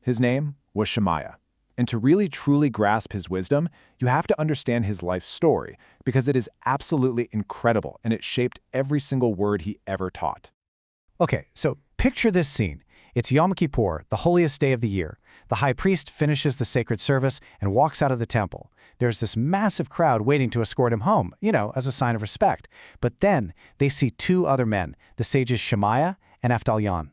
His name was Shemaya. And to really truly grasp his wisdom, you have to understand his life story, because it is absolutely incredible and it shaped every single word he ever taught. Okay, so picture this scene. It's Yom Kippur, the holiest day of the year. The high priest finishes the sacred service and walks out of the temple. There's this massive crowd waiting to escort him home, as a sign of respect. But then they see two other men, the sages Shemaya and Avdalyon.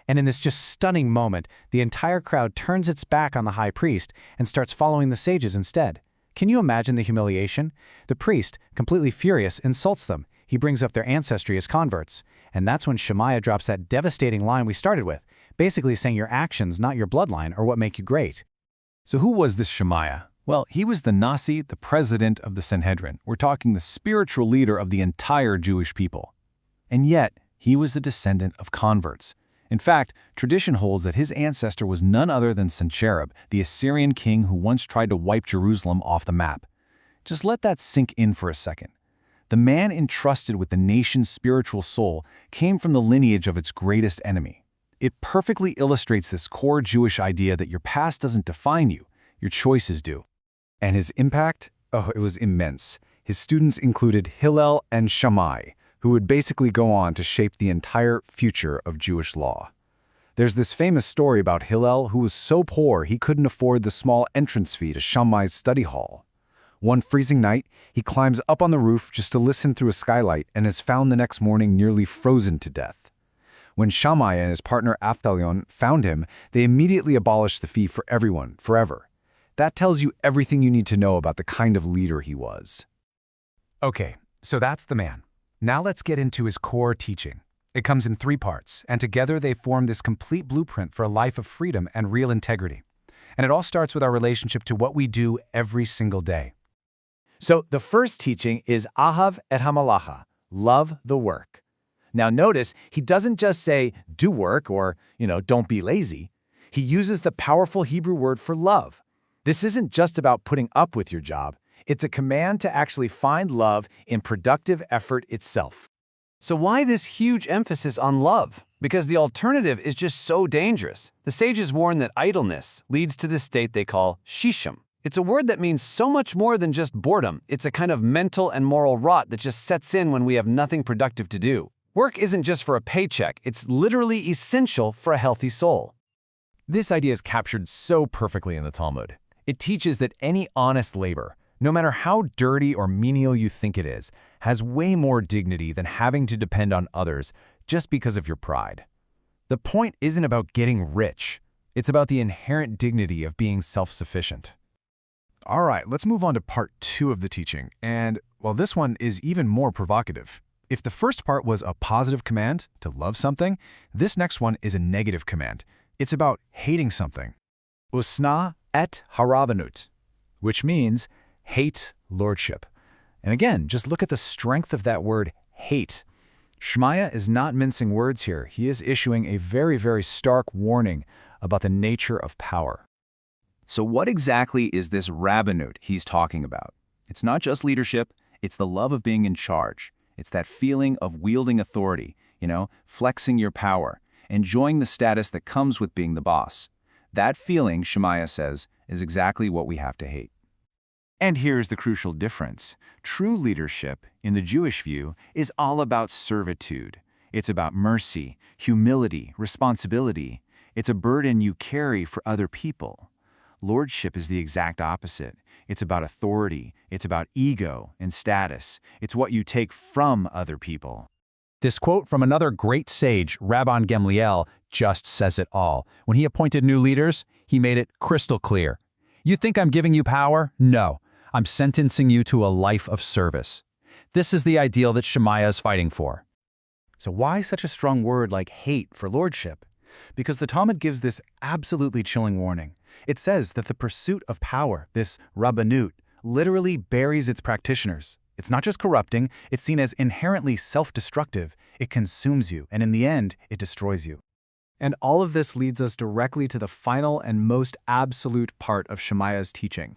And in this just stunning moment, the entire crowd turns its back on the high priest and starts following the sages instead. Can you imagine the humiliation? The priest, completely furious, insults them. He brings up their ancestry as converts. And that's when Shemaya drops that devastating line we started with, basically saying your actions, not your bloodline, are what make you great. So who was this Shemaya? Well, he was the Nasi, the president of the Sanhedrin. We're talking the spiritual leader of the entire Jewish people. And yet, he was a descendant of converts. In fact, tradition holds that his ancestor was none other than Sancherib, the Assyrian king who once tried to wipe Jerusalem off the map. Just let that sink in for a second. The man entrusted with the nation's spiritual soul came from the lineage of its greatest enemy. It perfectly illustrates this core Jewish idea that your past doesn't define you, your choices do. And his impact? Oh, it was immense. His students included Hillel and Shammai, who would basically go on to shape the entire future of Jewish law. There's this famous story about Hillel who was so poor he couldn't afford the small entrance fee to Shammai's study hall. One freezing night, he climbs up on the roof just to listen through a skylight and is found the next morning nearly frozen to death. When Shammai and his partner Avdalyon found him, they immediately abolished the fee for everyone, forever. That tells you everything you need to know about the kind of leader he was. Okay, so that's the man. Now let's get into his core teaching. It comes in 3 parts, and together they form this complete blueprint for a life of freedom and real integrity. And it all starts with our relationship to what we do every single day. So the first teaching is Ahav et hamalacha, love the work. Now notice, he doesn't just say, do work or, don't be lazy. He uses the powerful Hebrew word for love. This isn't just about putting up with your job. It's a command to actually find love in productive effort itself. So why this huge emphasis on love? Because the alternative is just so dangerous. The sages warn that idleness leads to this state they call shisham. It's a word that means so much more than just boredom. It's a kind of mental and moral rot that just sets in when we have nothing productive to do. Work isn't just for a paycheck. It's literally essential for a healthy soul. This idea is captured so perfectly in the Talmud. It teaches that any honest labor, no matter how dirty or menial you think it is, has way more dignity than having to depend on others just because of your pride. The point isn't about getting rich. It's about the inherent dignity of being self-sufficient. All right, let's move on to part 2 of the teaching. And, well, this one is even more provocative. If the first part was a positive command to love something, this next one is a negative command. It's about hating something. Usna et harabanut, which means hate lordship. And again, just look at the strength of that word, hate. Shemaya is not mincing words here. He is issuing a very, very stark warning about the nature of power. So what exactly is this rabbinut he's talking about? It's not just leadership, it's the love of being in charge. It's that feeling of wielding authority, flexing your power, enjoying the status that comes with being the boss. That feeling, Shemaya says, is exactly what we have to hate. And here's the crucial difference. True leadership, in the Jewish view, is all about servitude. It's about mercy, humility, responsibility. It's a burden you carry for other people. Lordship is the exact opposite. It's about authority. It's about ego and status. It's what you take from other people. This quote from another great sage, Rabban Gamliel, just says it all. When he appointed new leaders, he made it crystal clear. You think I'm giving you power? No. I'm sentencing you to a life of service. This is the ideal that Shemaya is fighting for. So why such a strong word like hate for lordship? Because the Talmud gives this absolutely chilling warning. It says that the pursuit of power, this rabbanut, literally buries its practitioners. It's not just corrupting, it's seen as inherently self-destructive. It consumes you, and in the end, it destroys you. And all of this leads us directly to the final and most absolute part of Shemaya's teaching.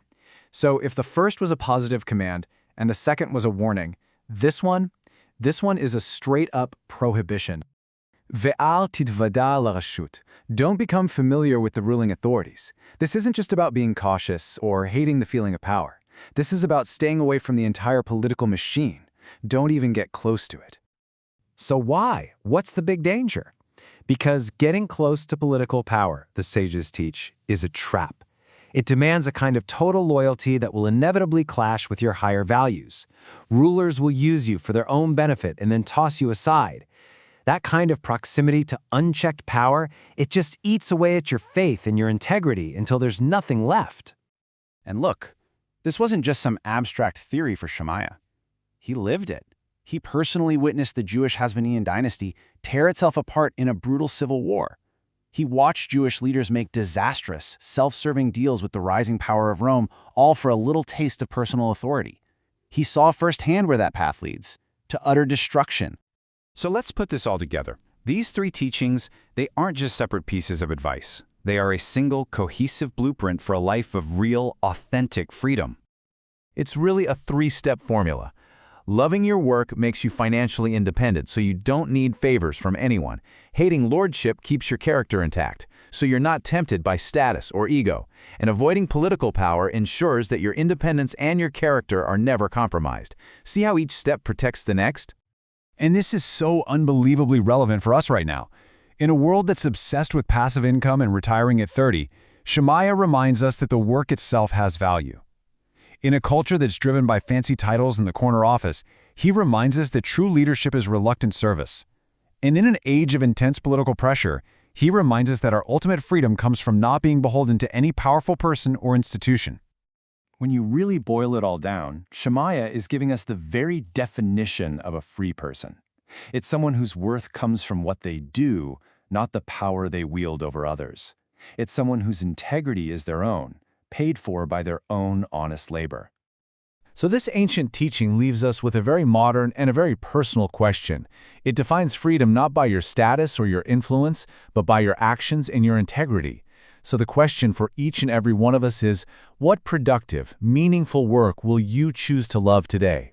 So if the first was a positive command and the second was a warning, this one is a straight-up prohibition. Ve'al titvada larashut. Don't become familiar with the ruling authorities. This isn't just about being cautious or hating the feeling of power. This is about staying away from the entire political machine. Don't even get close to it. So why? What's the big danger? Because getting close to political power, the sages teach, is a trap. It demands a kind of total loyalty that will inevitably clash with your higher values. Rulers will use you for their own benefit and then toss you aside. That kind of proximity to unchecked power, it just eats away at your faith and your integrity until there's nothing left. And look, this wasn't just some abstract theory for Shemaya. He lived it. He personally witnessed the Jewish Hasmonean dynasty tear itself apart in a brutal civil war. He watched Jewish leaders make disastrous, self-serving deals with the rising power of Rome, all for a little taste of personal authority. He saw firsthand where that path leads, to utter destruction. So let's put this all together. These three teachings, they aren't just separate pieces of advice. They are a single, cohesive blueprint for a life of real, authentic freedom. It's really a three-step formula. Loving your work makes you financially independent, so you don't need favors from anyone. Hating lordship keeps your character intact, so you're not tempted by status or ego. And avoiding political power ensures that your independence and your character are never compromised. See how each step protects the next? And this is so unbelievably relevant for us right now. In a world that's obsessed with passive income and retiring at 30, Shemaya reminds us that the work itself has value. In a culture that's driven by fancy titles in the corner office, he reminds us that true leadership is reluctant service. And in an age of intense political pressure, he reminds us that our ultimate freedom comes from not being beholden to any powerful person or institution. When you really boil it all down, Shemaya is giving us the very definition of a free person. It's someone whose worth comes from what they do, not the power they wield over others. It's someone whose integrity is their own, paid for by their own honest labor. So this ancient teaching leaves us with a very modern and a very personal question. It defines freedom not by your status or your influence, but by your actions and your integrity. So the question for each and every one of us is, what productive, meaningful work will you choose to love today?